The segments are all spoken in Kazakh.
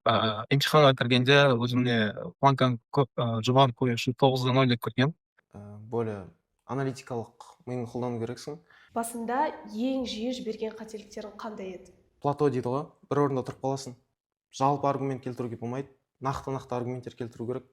емтиханға кіргенде өзіме планканы көп жоғары қою үшін 9-дан 10 деп кіргенмін. Более аналитикалық миыңды қолдану керексің. Басында ең жиі жіберген қателіктерің қандай еді? Плато дейді ғой, бір орында тұрып қаласың. Жалпы аргумент келтіруге болмайды, нақты аргументтер келтіру керек.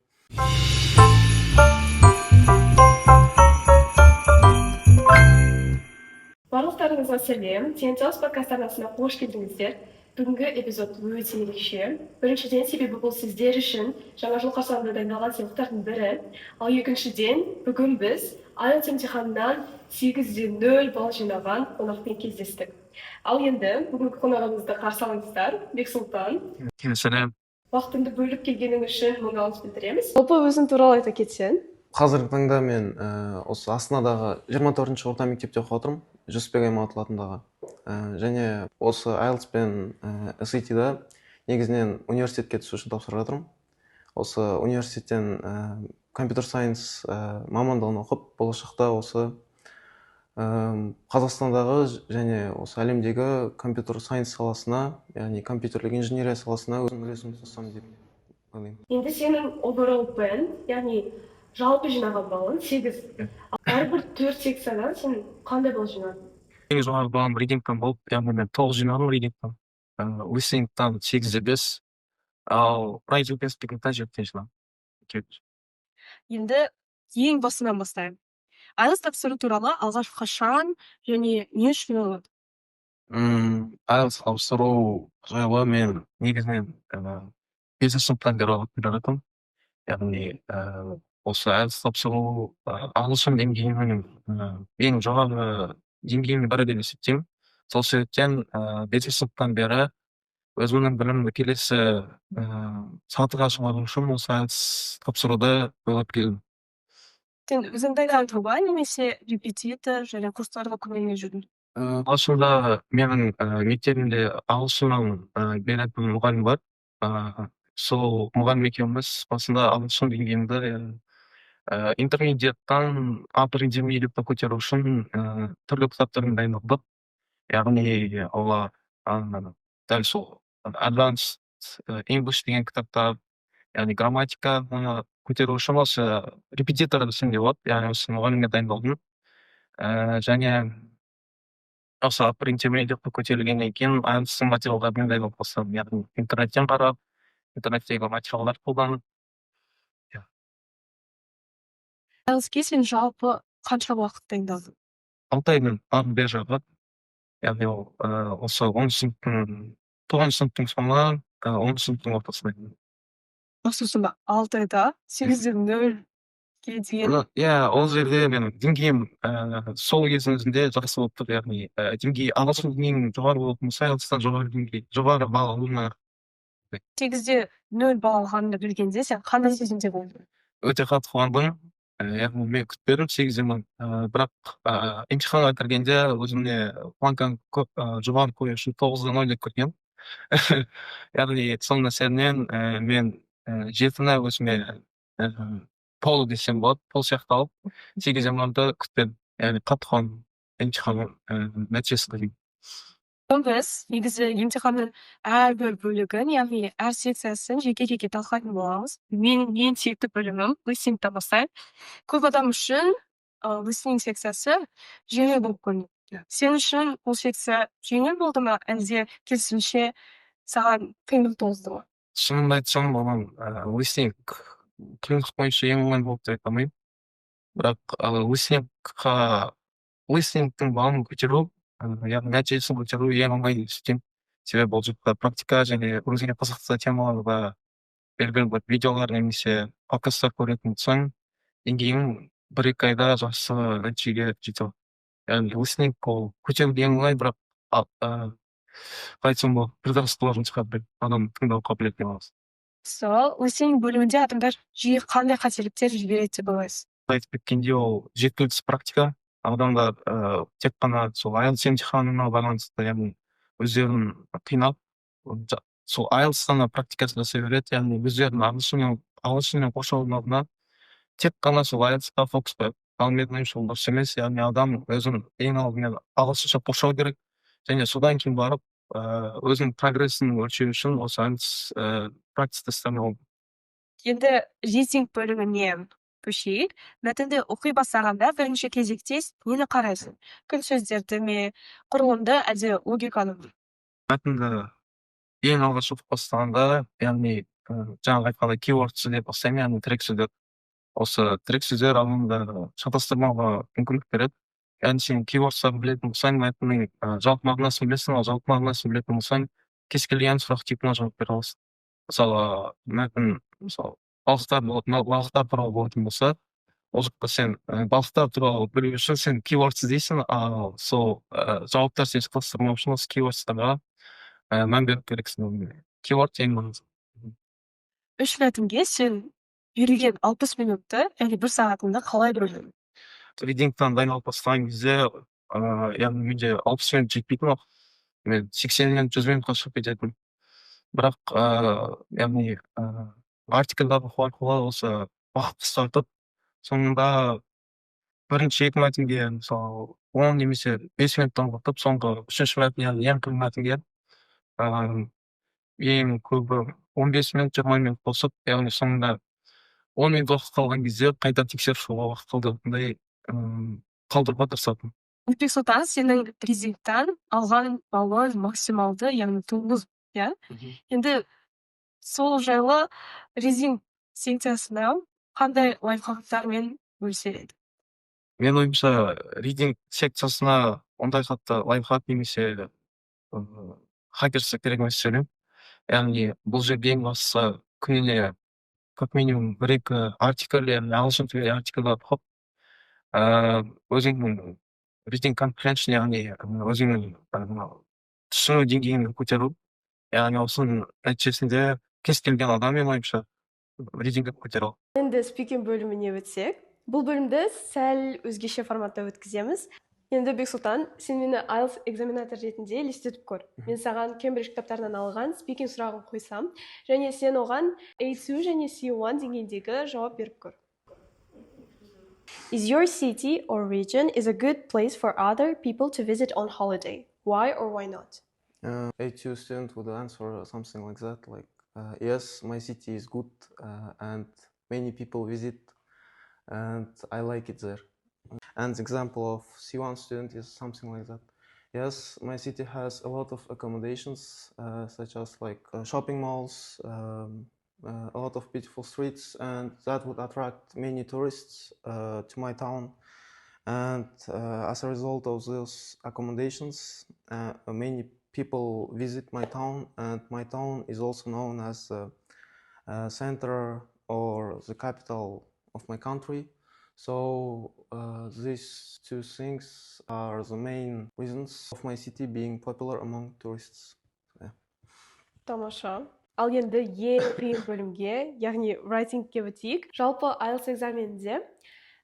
Барлықтарыңызға сәлем. Тенциос подкаст арнасына қош келдіңіздер. Бүгінгі эпизод өте ерекше. Біріншіден, себебі бұл сіздер үшін жаңа жыл қарсаңында дайындалған сыйлықтардың бірі. Ал екіншіден, бүгін біз IELTS емтиханынан 8-0 балл жинаған қонақпен кездестік. Ал енді бүгінгі қонағымызды қарсы алыңыздар. Бексұлтан. Сәлем. Уақытыңды бөліп келгенің үшін мың алғыс білдіреміз. Жалпы өзің туралы айта кетсең. Қазіргі таңда мен осы Астанадағы 24-ші орта мектепте оқып отырмын, Жүсіпбек Аймауытов атындағы. Және осы IELTS пен SAT-да негізінен университетке түсу үшін тапсырып жатырмын. Осы университеттен компьютер сайенс мамандығын оқып, болашақта осы Қазақстандағы және осы әлемдегі компьютер сайенс саласына, яғни компьютерлік инженерия саласына өзім үлесімді қосамын деп ойлаймын. Енді сенің overall бәл, яғни жалпы жинаған балың 8. Әрбір 4 секциядан сен қандай балл жинадың? Ең жоғары балым ридингтан болып, яғни мен 9 жинадым ридингтан. Listeningтан 8-5, ал writing and speakingтан 7 жинадым. Енді ең басынан бастайын. IELTS тапсыру туралы алғаш қашан және не үшін ойлады? IELTS тапсыру жайлы мен негізінен 5 сыныптан бері ойлап жатырмын. Яғни осы IELTS тапсыру ағылшын деңгейінің ең жоғары деңгейінің бірі деп есептеймін. Сол себептен 5 сыныптан бері өзімнің білімімді келесі сатыға шығару үшін осы IELTS тапсыруды ойлап келдім. Сен өзің дайындалдың ба, немесе репетитор және курстарға көңілмен жүрдің? Алғашында менің мектебімде ағылшыннан беретін мұғалім бар. Сол мұғалім екеуміз басында ағылшын деңгейімді интермедиаттан upper intermediate көтеру үшін түрлі кітаптарын дайындадық. Яғни олар дәл сол advanced English деген кітаптар, яғни грамматиканы көтеру үшін осы репетитор десем де болады, яғни осы мұғалімге дайындалдым. Және осы upper intermediate көтерілгеннен кейін IELTS материалдарын дайындап бастадым. Яғни интернеттен қарап, интернеттегі материалдар қолданып. IELTS-ке сен жалпы қанша уақыт дайындалдың? 6 айдың бері жатыр. Яғни осы 9 сыныптың соңы, 10 сыныптың ортасында. Сосын 6 айда 8-0-ге дейін. Ол жерде мен деңгейім сол кезімізде жақсы болып тұр. Яғни деңгей ағылшын деңгейінің жоғары болып тұрса, IELTS-тан жоғары балл алуына 8-0 балл алғаныңды білгенде сен қандай сезімде болдың? өте қатты қуандым. Яғни мен күтпедім 8-0, бірақ емтиханға кіргенде өзіме планканы көп жоғары қою үшін 9-дан 10 деп кіргенмін. Яғни соның әсерінен мен 7-ні өзіме пол десем болады, пол сияқты алып 8-0-ды күтпедім. Яғни қатты қуандым емтиханның нәтижесіне. Біз негізі емтиханның әрбір бөлігін, яғни әр секциясын жеке-жеке талқылайтын боламыз. Менің ең сүйікті бөлімім listeningтен бастайын. Көп адам үшін listening секциясы жеңіл болып көрінеді. Сен үшін бұл секция жеңіл болды ма, әлде керісінше саған қиындық туғызды ма? Шынымды айтсам, маған listening қиындық бойынша ең оңай болды деп айта алмаймын. Бірақ listeningтің балын көтеру, яғни нәтижесін көтеру ең оңай деп есептеймін. Себебі бұл жақта практика және өзіңе қызықты темаларда белгілі бір видеолар немесе подкасттар көретін болсаң, деңгейің 1-2 айда жақсы нәтижеге жетеді. Яғни listening ол көтеруге ең оңай, бірақ қалай айтсам болады, предрассудкаларын шығарып адам тыңдау қабілетіне байланысты. Сол listening бөлімінде адамдар жиі қандай қателіктер жібереді деп ойлайсыз? Айтып кеткенде ол жеткіліксіз практика. Адамдар тек қана сол IELTS емтиханына байланысты, яғни өздерін қинап, сол IELTS-тан практикасы жасай береді, яғни өздерін ағылшынмен қоршаудың алдына тек қана сол IELTS-қа фокус қойып. Ал менің ойымша ол дұрыс емес, яғни адам өзін ең алдымен ағылшынша қоршау керек, және содан кейін барып өзінің прогрессін өлшеу үшін осы IELTS практис тесттен ол. Енді рейтинг бөліміне көшейік. Мәтінді оқи бастағанда бірінші кезекте нені қарайсың? Күн сөздерді ме, құрылымды, әлде логиканы? Мәтінді ең алғаш оқып бастағанда, яғни жаңағы айтқандай keywordс деп бастаймын, яғни тірек сөздер. Осы тірек сөздер алдында шатастырмауға мүмкіндік береді. Яғни сен keywordстарды білетін болсаң, мәтіннің жалпы мағынасын білесің, ал жалпы мағынасын білетін болсаң, кез келген сұрақ типіне жауап бере аласың. Мысалы, мәтін, мысалы, балықтар туралы болатын болса, ол жақта сен балықтар туралы білу үшін сен keywordс іздейсің, ал сол жауаптар сені шатастырмау үшін осы keywordстарға мән беру керексің. Keyword ең маңызды. Үш мәтінге сен берілген 60 минутты, яғни 1 сағатыңды қалай бөлдің? Ридингтан дайындалып бастаған кезде, яғни менде 60 минут жетпейтін уақыт. Мен 80 минут, 100 минутқа шығып кететін. Бірақ, яғни артикльдарды оқу арқылы осы уақытты қысқартып, соңында бірінші екі мәтінге мысалы 10 немесе 5 минуттан уақытып, соңғы үшінші мәтін, яғни ең қиын мәтінге ең көбі 15 минут, 20 минут қосып, яғни соңында 10 минут уақыт қалған кезде қайта тексеріп шығуға уақыт қалдыратындай қалдыруға тырысатынмын. Бексұлтан, сенің резинктан алған баллың максималды, яғни 9, иә? Енді сол жайлы резинг секциясына қандай лайфхактармен бөлісер? Мен ойымша, ридинг секциясына ондай қатты лайфхак немесе хакерсі керек емес сөйлем. Яғни бұл жерде ең бастысы күніне как минимум 1-2 артикль, яғни ағылшын тілі артикльдер оқып, өзіңнің reading comprehension, яғни өзіңнің түсіну деңгейін көтеру. Яғни осының нәтижесінде кез келген адам, мен ойымша, readingді көтере алады. Енді спикинг бөліміне өтсек, бұл бөлімді сәл өзгеше форматта өткіземіз. Енді Бексұлтан, сен мені IELTS экзаменатор ретінде елестетіп көр. Мен саған Кембридж кітаптарынан алған спикинг сұрағын қойсам, және сен оған A2 және C1 деңгейіндегі жауап беріп көр. Is your city or region is a good place for other people to visit on holiday? Why or why not? A2 student would answer something like that, like, yes, my city is good and many people visit and I like it there. And the example of C1 student is something like that. Yes, my city has a lot of accommodations, such as like shopping malls, a lot of beautiful streets, and that would attract many tourists to my town. And as a result of those accommodations, many people visit my town, and my town is also known as the center or the capital of my country. So these two things are the main reasons of my city being popular among tourists. Тамаша. Ал енді ең қиын бөлімге, яғни writing-ге өтейік. Жалпы IELTS экзаменінде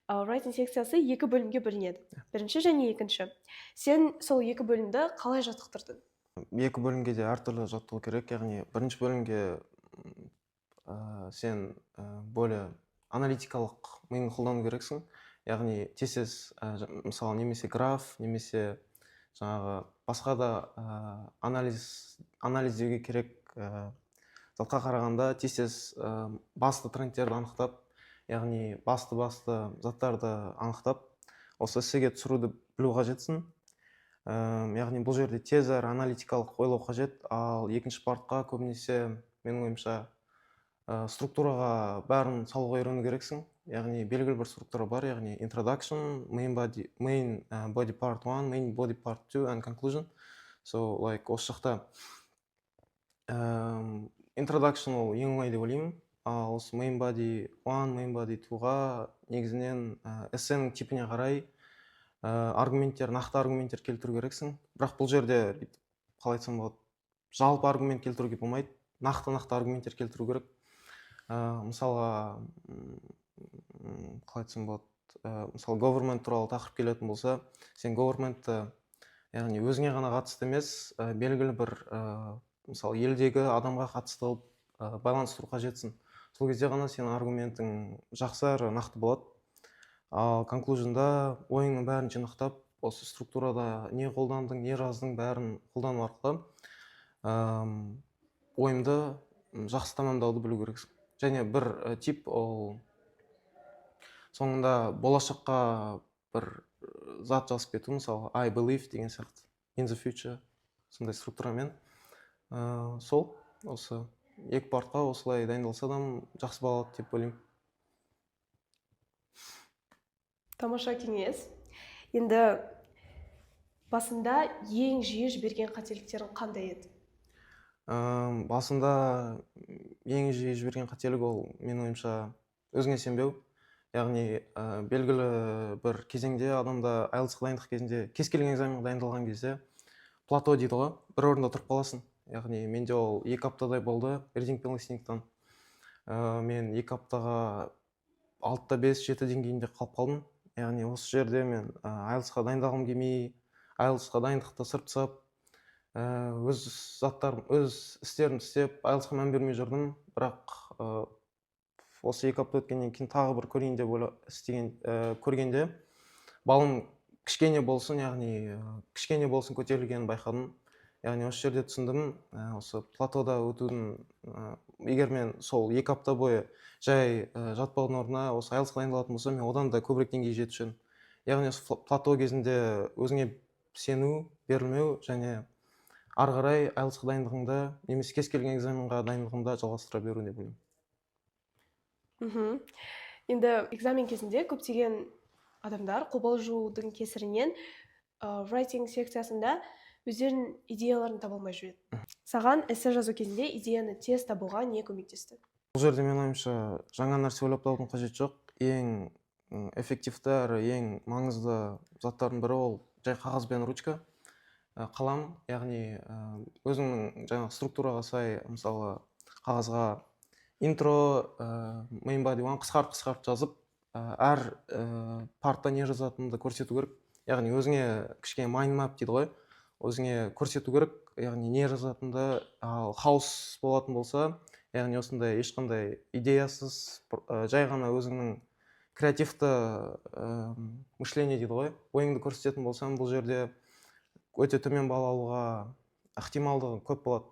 writing секциясы 2 бөлімге бөлінеді. Бірінші және екінші. Сен сол 2 бөлімді қалай жаттықтырдың? 2 бөлімге де әртүрлі жаттығу керек. Яғни бірінші бөлімге сен более аналитикалық миыңды қолдану керексің. Яғни тез мысалы немесе граф, немесе жаңағы басқа да анализдеуге керек затқа қарағанда тез басты трендтерді анықтап, яғни басты заттарды анықтап, осы эссеге түсіруді білу қажетсің. Яғни бұл жерде тез әрі аналитикалық ойлау қажет, ал екінші партқа көбінесе менің ойымша структураға бәрін салуға үйрену керексің. Яғни белгілі бір структура бар, яғни introduction, main body part 1, main body part 2 and conclusion. So like осы жақта introduction ол ең оңай деп ойлаймын. Ал осы main body 1, main body 2-ға негізінен эссенің типіне қарай нақты аргументтер келтіру керексің. Бірақ бұл жерде қалай айтсам болады, жалпы аргумент келтіруге болмайды, нақты аргументтер келтіру керек. Мысалға, қалай айтсам болады, мысалы government туралы тақырып келетін болса, сен governmentті яғни өзіңе ғана қатысты емес, белгілі бір мысалы елдегі адамға қатысты қылып байланыстыру қажетсің. Сол кезде ғана сенің аргументің жақсы әрі нақты болады. Ал conclusionда ойыңның бәрін жинақтап, осы структурада не қолдандың, не жаздың бәрін қолдану арқылы ойымды жақсы тамамдауды білу керексің. Және бір тип ол соңында болашаққа бір зат жазып кету, мысалы I believe деген сияқты, in the future, сондай структурамен. Сол осы екі партқа осылай дайындалса адам жақсы болады деп ойлаймын. Тамаша кеңес. Енді басында ең жиі жіберген қателіктерің қандай еді? Басында ең жиі жіберген қателік ол менің ойымша өзіңе сенбеу. Яғни белгілі бір кезеңде адамда IELTS-қа дайындық кезінде, кез келген экзаменге дайындалған кезде плато дейді ғой, бір орында тұрып қаласың. Яғни менде ол 2 аптадай болды reading пен listeningтан. Мен 2 аптаға 6-та 5-7 деңгейінде қалып қалдым. Яғни осы жерде мен IELTS-қа дайындалғым келмей, IELTS-қа дайындықты сыртсап, өз заттарым, өз істерімді істеп, IELTS-қа мән бермей жүрдім. Бірақ осы 2 апта өткеннен кейін тағы бір көрейін деп көргенде балым кішкене болсын, яғни кішкене болсын көтерілгенін байқадым. Яғни осы жерде түсіндім, осы платода өтудің, егер мен сол 2 апта бойы жай жатпаудың орнына осы IELTS-қа дайындалатын болсам, мен одан да көбірек деңгейге жетуші едім. Яғни осы плато кезінде өзіңе сену, берілмеу және ары қарай IELTS-қа дайындығыңды немесе кез келген экзаменға дайындығыңды жалғастыра беру деп ойлаймын. Енді экзамен кезінде көптеген адамдар қобалжудың кесірінен writing секциясында өздерінің идеяларын таба алмай жүреді. Саған эссе жазу кезінде идеяны тез табуға не көмектесті? Бұл жерде менің ойымша жаңа нәрсе ойлап табудың қажеті жоқ. Ең эффективті әрі ең маңызды заттардың бірі ол жай қағаз бен ручка, қалам. Яғни өзіңнің жаңа структураға сай, мысалы қағазға интро, main body one қысқарт жазып, әр партта не жазатыныңды көрсету керек. Яғни өзіңе кішкене mind map дейді ғой, өзіңе көрсету керек, яғни не жазатынды. Ал хаос болатын болса, яғни осындай ешқандай идеясыз, жай ғана өзіңнің креативті мышление дейді ғой, ойыңды көрсететін болсам, бұл жерде өте төмен балл алуға ықтималдығы көп болады.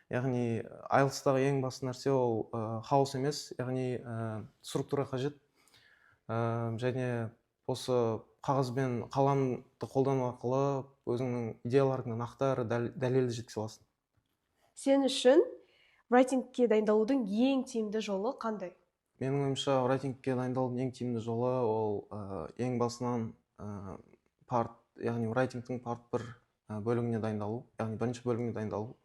Яғни IELTS-тағы ең басты нәрсе ол хаос емес, яғни структура қажет. Және осы қағаз бен қаламды қолдану арқылы өзіңнің идеяларыңды нақты әрі дәлелді жеткізе аласың. Сен үшін writing-ке дайындалудың ең тиімді жолы қандай? Менің ойымша writing-ке дайындалудың ең тиімді жолы ол ең басынан яғни writing-тың part 1 бөлігіне дайындалу, яғни бірінші бөлігіне дайындалу.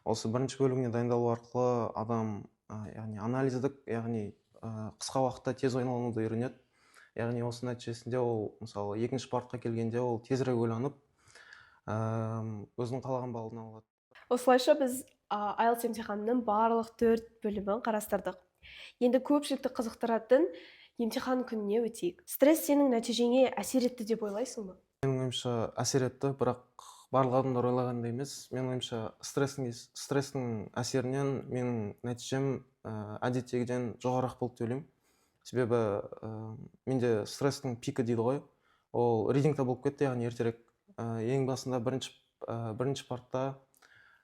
Осы бірінші бөлігіне дайындалу арқылы адам яғни анализдік, яғни қысқа уақытта тез ойлануды үйренеді. Яғни осы нәтижесінде ол, мысалы, екінші партқа келгенде ол тезірек ойланып, өзінің қалаған баллын алады. Осылайша біз IELTS емтиханының барлық 4 бөлімін қарастырдық. Енді көпшілікті қызықтыратын емтихан күніне өтейік. Стресс сенің нәтижеңе әсер етті деп ойлайсың ба? Менің ойымша әсер етті, бірақ барлық адамдар ойлағандай емес. Менің ойымша стресстің әсерінен менің нәтижем әдеттегіден жоғарырақ болды деп ойлаймын. Себебі менде стресстің пикі дейді ғой, ол ридингта болып кетті, яғни ертерек. Ең басында бірінші партта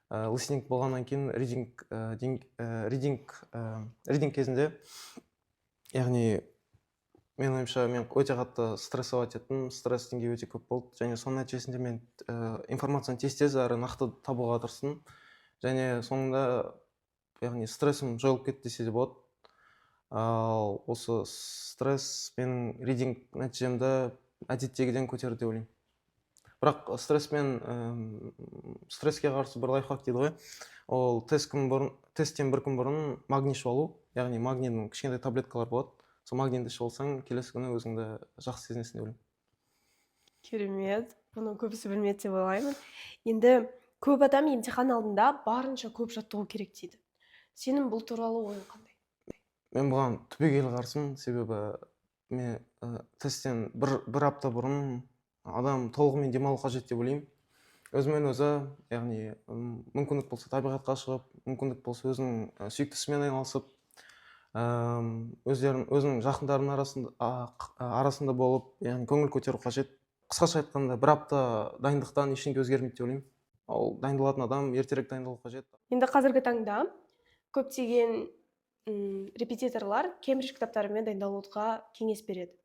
listening болғаннан кейін ридинг кезінде, яғни менің ойымша мен өте қатты стрессовать еттім, стресс деңгейі өте көп болды, және соның нәтижесінде мен информацияны тез әрі нақты табуға тырыстым, және соңында яғни стрессім жойылып кетті десе де болады. Ал осы стресс менің ридинг нәтижемді әдеттегіден көтерді деп ойлаймын. Бірақ стресске қарсы бір лайфхак дейді ғой, ол тесттен бір күн бұрын магний ішіп алу, яғни магнийдің кішкентай таблеткалар болады. Сол магнийді ішіп алсаң, келесі күні өзіңді жақсы сезінесің деп ойлаймын. Керемет, бұны көбісі білмеді деп ойлаймын. Енді көп адам емтихан алдында барынша көп жаттығу керек дейді. Сенің бұл туралы ойың қандай? Мен бұған түбегейлі қарсымын, себебі мен тесттен бір апта бұрын адам толығымен демалу қажет деп ойлаймын. Өзімен өзі, яғни мүмкіндік болса табиғатқа шығып, мүмкіндік болса өзінің сүйікті ісімен айналысып, өзінің жақындарының арасында болып, яғни көңіл көтеру қажет. Қысқаша айтқанда, бір апта дайындықтан ештеңе өзгермейді деп ойлаймын. ол дайындалатын адам ертерек дайындалу қажет. Енді қазіргі таңда көптеген репетиторлар Кембридж кітаптарымен дайындалуға кеңес береді.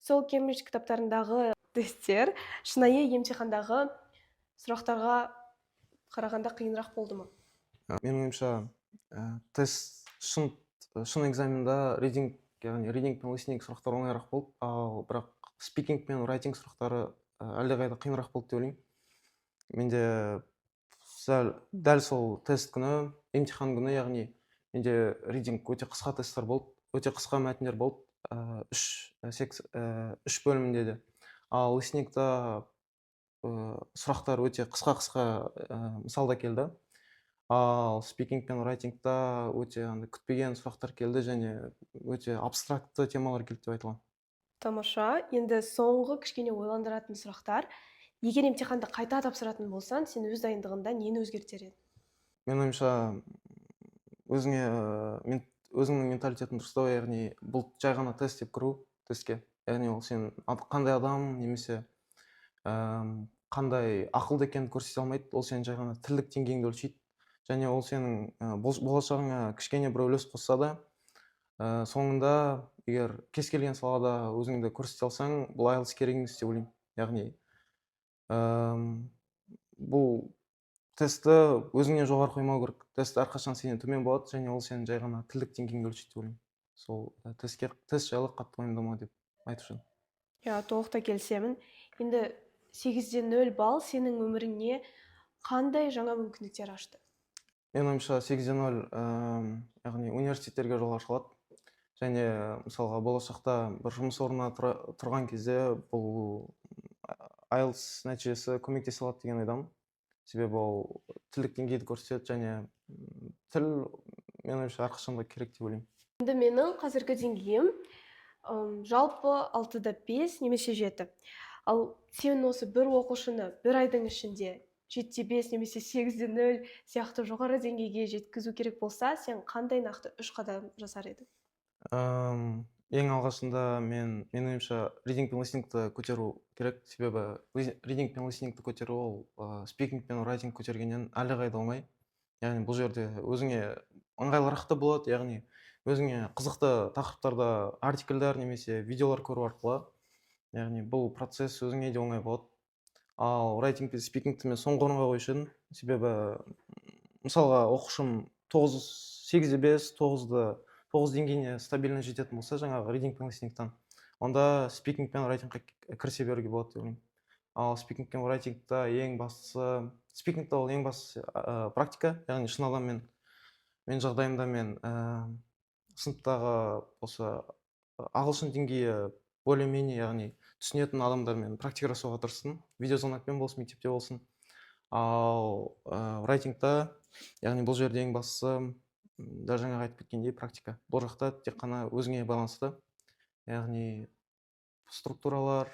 Сол Кембридж кітаптарындағы тесттер шынайы емтихандағы сұрақтарға қарағанда қиынырақ болды ма? Менің ойымша тест шын экзаменда ридинг, яғни ридинг пен листинг сұрақтар оңайырақ болды, ал бірақ спикинг пен райтинг сұрақтары әлдеқайда қиынырақ болды деп ойлаймын. Менде дәл сол тест күні, емтихан күні, яғни менде ридинг өте қысқа тесттер болды, өте қысқа мәтіндер болды, үш бөлімінде де. Ал листингта сұрақтар өте қысқа мысалда келді. Ал спикинг пен райтингта өте күтпеген сұрақтар келді және өте абстрактты темалар келді деп айта аламын. Тамаша. Енді соңғы кішкене ойландыратын сұрақтар. Егер емтиханды қайта тапсыратын болсаң, сен өз дайындығында нені өзгертер едің? Менің ойымша өзіңнің менталитетін дұрыстау, яғни бұл жай ғана тест деп кіру тестке. Яғни ол сен қандай адам немесе қандай ақылды екенін көрсете алмайды, ол сен жай ғана тілдік деңгейіңді өлшейді. Және ол сенің болашағыңа кішкене бір үлес қосса да, соңында егер кез келген салада өзіңді көрсете алсаң, бұл IELTS керек емес деп ойлаймын. Яғни бұл тестті өзіңнен жоғары қоймау керек. Тест әрқашан сенен төмен болады және ол сенің жай ғана тілдік деңгейіңді өлшейді деп ойлаймын. Сол тест жайлы қатты уайымдама деп айтушы едім. Иә, толықтай келісемін. Енді 8-ден 0 балл сенің өміріңе қандай жаңа мүмкіндіктер ашты? Менің ойымша 8-ден 0, яғни университеттерге жол ашылады. Және мысалға болашақта бір жұмыс орнына тұрған кезде бұл IELTS нәтижесі көмектесе алады деген ойдамын. Себебі ол тілдік деңгейді көрсетеді және тіл менің ойымша әрқашанда керек деп ойлаймын. Енді менің қазіргі деңгейім жалпы 6-да 5 немесе 7. Ал сен осы бір оқушыны бір айдың ішінде 7-де 5 немесе 8-де 0 сияқты жоғары деңгейге жеткізу керек болса, сен қандай нақты 3 қадам жасар едің? Ең алғашында менің ойымша ридинг пен листингті көтеру керек, себебі ридинг пен листингті көтеру ол спикинг пен райтинг көтергеннен әлдеқайда оңай. Яғни бұл жерде өзіңе ыңғайлырақ та болады, яғни өзіңе қызықты тақырыптарда артикльдер немесе видеолар көру арқылы, яғни бұл процесс өзіңе де оңай болады. Ал райтинг пен спикингті мен соңғы орынға қоюшы едім, себебі мысалға оқушым 8-де 5, 9 деңгейіне стабильно жететін болса, жаңағы ридинг пен листингтан, онда спикинг пен райтингқа кірісе беруге болады деп ойлаймын. Ал спикинг пен райтингта спикингта ол ең бастысы практика, яғни шын адаммен мен жағдайымда мен сыныптағы осы ағылшын деңгейі более-менее, яғни түсінетін адамдармен практика жасауға тырыстым. Видеозвонокпен болсын, мектепте болсын. Ал райтингта, яғни бұл жерде ең бастысы даже жаңағы айтып кеткендей практика. Бұл жақта тек қана өзіңе байланысты. Яғни структуралар,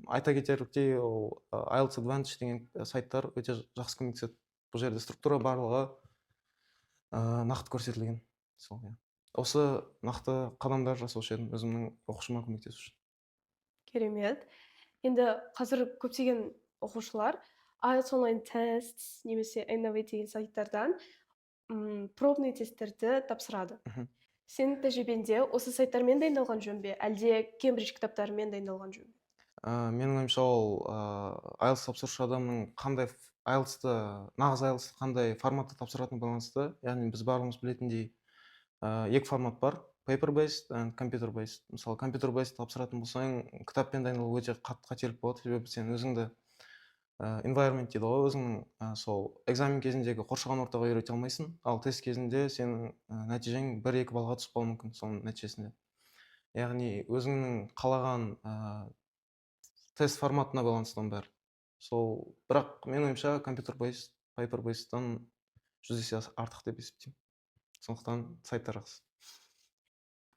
айта кетерліктей, ол IELTS Advantage деген сайттар өте жақсы көмектеседі. Бұл жерде структура барлығы нақты көрсетілген. Осы нақты қадамдар жасаушы едім өзімнің оқушыма көмектесу үшін. Керемет. Енді қазір көптеген оқушылар IELTS онлайн тест немесе Innovate деген сайттардан пробный тесттерді тапсырады. Сенің тәжірибеңде осы сайттармен дайындалған жөн бе, әлде Кембридж кітаптарымен дайындалған жөн бе? Менің ойымша ол IELTS тапсырушы адамның нағыз IELTS қандай форматта тапсыратыны байланысты. Яғни біз барлығымыз білетіндей екі формат бар: paper-based and computer-based. Мысалы, computer-based тапсыратын болсаң, кітаппен дайындалу өте қателік болады, себебі сен өзіңді environment дейді ғой, өзіңнің сол экзамен кезіндегі қоршаған ортаға үйрете алмайсың, ал тест кезінде сенің нәтижең 1-2 балға түсіп қалуы мүмкін соның нәтижесінде. Яғни өзіңнің қалаған тест форматына байланысты бәрі. Сол, бірақ менің ойымша computer-based, paper-based'тан 100 есе артық деп есептеймін. Сондықтан сайттар жақсы.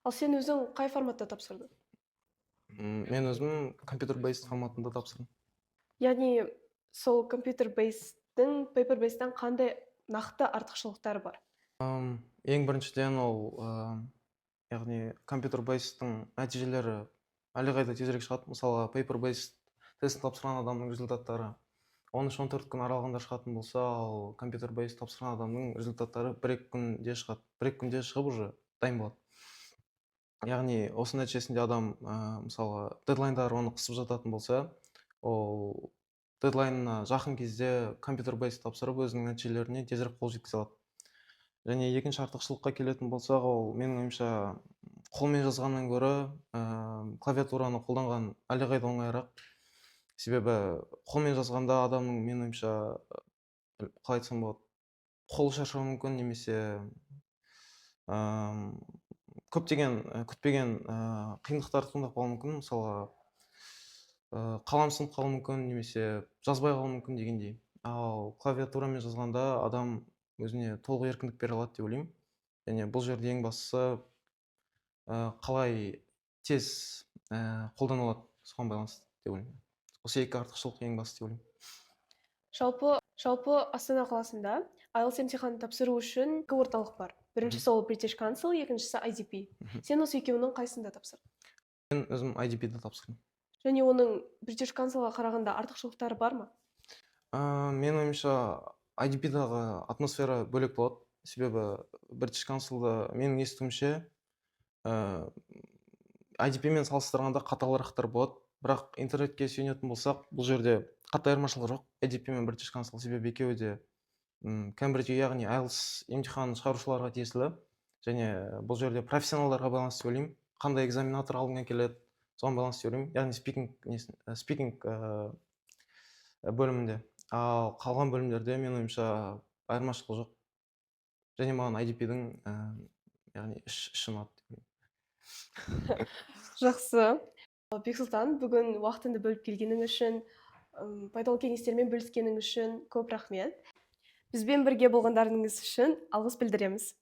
Ал сен өзің қай форматта тапсырдың? Мен өзім computer-based форматында тапсырдым. Яғни сол computer-based'тің paper-based'тан қандай нақты артықшылықтары бар? Ең біріншіден ол, яғни computer-based'тың нәтижелері әлдеқайда тезірек шығады. Мысалы, paper-based тестін тапсырған адамның результаттары 13-14 күн аралығында шығатын болса, ал компьютер бейс тапсырған адамның результаттары 1-2 күнде шығады. 1-2 күнде шығып уже дайын болады. Яғни осы нәтижесінде адам мысалы дедлайндары оны қысып жататын болса, ол дедлайнына жақын кезде компьютер бейс тапсырып өзінің нәтижелеріне тезірек қол жеткізе алады. Және екінші артықшылыққа келетін болсақ, ол менің ойымша қолмен жазғаннан гөрі клавиатураны қолданған әлдеқайда оңайырақ. Себебі қолмен жазғанда адамның менің ойымша қалай айтсам болады, қолы шаршауы мүмкін, немесе көптеген күтпеген қиындықтар туындап қалуы мүмкін. Мысалға қалам сынып қалуы мүмкін, немесе жазбай қалуы мүмкін дегендей. Ал клавиатурамен жазғанда адам өзіне толық еркіндік бере алады деп ойлаймын. Және бұл жерде ең бастысы қалай тез қолдана алады, соған байланысты деп ойлаймын. Осы екі артықшылық ең басты деп ойлаймын. Жалпы Астана қаласында IELTS емтиханын тапсыру үшін екі орталық бар. Біріншісі ол British Council, екіншісі IDP. Сен осы екеуінің қайсында тапсырдың? Мен өзім IDP-де тапсырдым. Және оның British Councilға қарағанда артықшылықтары бар ма? Менің ойымша IDP-дағы атмосфера бөлек болады. Себебі British Council'да менің естуімше IDP-мен салыстырғанда қаталырақтар болады. Бірақ интернетке сүйенетін болсақ, бұл жерде қатты айырмашылық жоқ. IDP мен British Council, себебі екеуі де Кембриджге, яғни IELTS емтиханын шығарушыларға тиесілі. Және бұл жерде профессионалдарға байланысты деп ойлаймын. Қандай экзаменатор алдыңа келеді, соған байланысты деп ойлаймын. Яғни спикинг бөлімінде. Ал қалған бөлімдерде менің ойымша айырмашылық жоқ. Және маған IDP-дің яғни іші ұнады. Жақсы. Бексұлтан, бүгін уақытыңды бөліп келгенің үшін, пайдалы кеңестермен бөліскенің үшін көп рахмет. Бізбен бірге болғандарыңыз үшін алғыс білдіреміз.